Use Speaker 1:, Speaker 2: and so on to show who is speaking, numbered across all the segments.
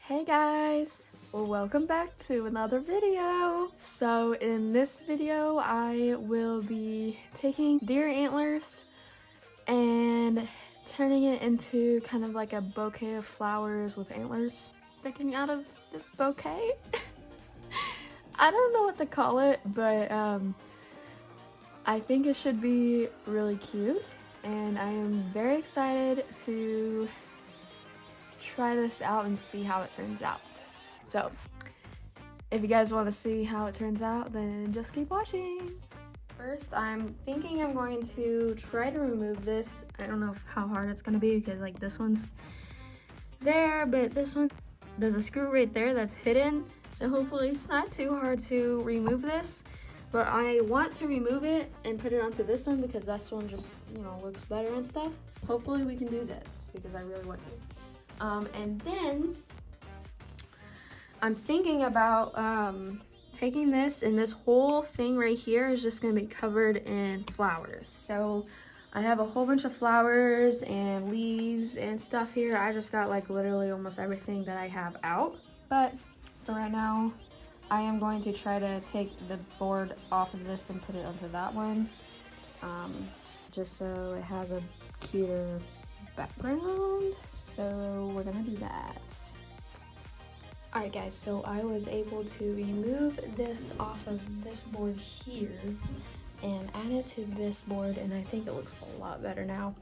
Speaker 1: Hey guys, well, welcome back to another video. So in this video I will be taking deer antlers and turning it into kind of like a bouquet of flowers with antlers sticking out of the bouquet. I don't know what to call it, but I think it should be really cute, and I am very excited to try this out and see how it turns out. So if you guys want to see how it turns out, then just keep watching. First, I'm thinking I'm going to try to remove this. I don't know how hard it's going to be because like this one's there, but this one, there's a screw right there that's hidden. So hopefully it's not too hard to remove this. But I want to remove it and put it onto this one because this one just, looks better and stuff. Hopefully we can do this because I really want to. And then I'm thinking about taking this, and this whole thing right here is just gonna be covered in flowers. So I have a whole bunch of flowers and leaves and stuff here. I just got like literally almost everything that I have out. But for right now, I am going to try to take the board off of this and put it onto that one, just so it has a cuter background. So we're gonna do that. Alright guys, so I was able to remove this off of this board here and add it to this board, and I think it looks a lot better now.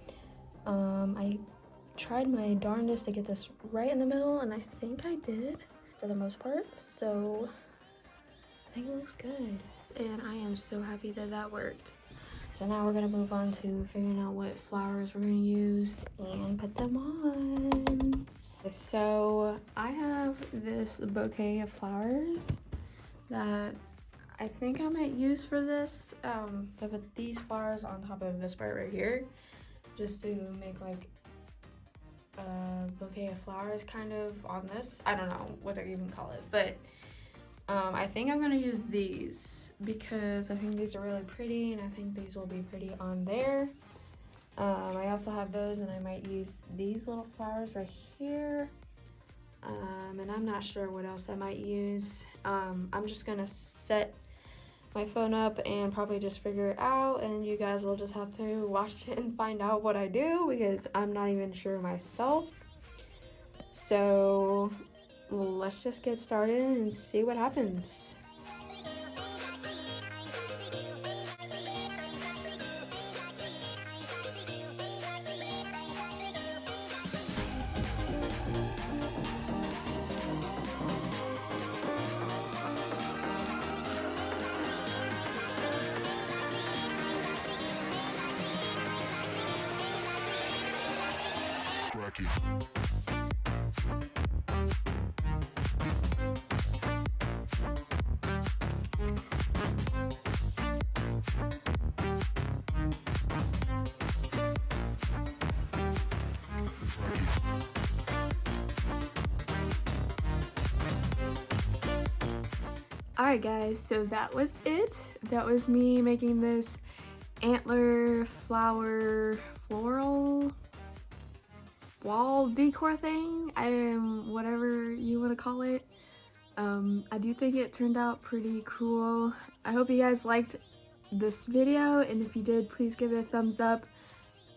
Speaker 1: I tried my darndest to get this right in the middle, and I think I did for the most part, so I think it looks good. And I am so happy that that worked. So now we're gonna move on to figuring out what flowers we're gonna use and put them on. So I have this bouquet of flowers that I think I might use for this. To put these flowers on top of this part right here, just to make like a bouquet of flowers kind of on this. I don't know what they even call it, but I think I'm gonna use these because I think these are really pretty, and I think these will be pretty on there. I also have those, and I might use these little flowers right here. And I'm not sure what else I might use. I'm just gonna set my phone up and probably just figure it out, and you guys will just have to watch it and find out what I do because I'm not even sure myself. So let's just get started and see what happens. Alright guys, so that was it. That was me making this antler flower floral wall decor thing. Whatever you want to call it. I do think it turned out pretty cool. I hope you guys liked this video, and if you did, please give it a thumbs up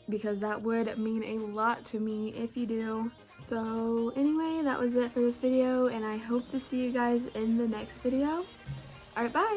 Speaker 1: because that would mean a lot to me if you do. So anyway, that was it for this video, and I hope to see you guys in the next video. Alright, bye!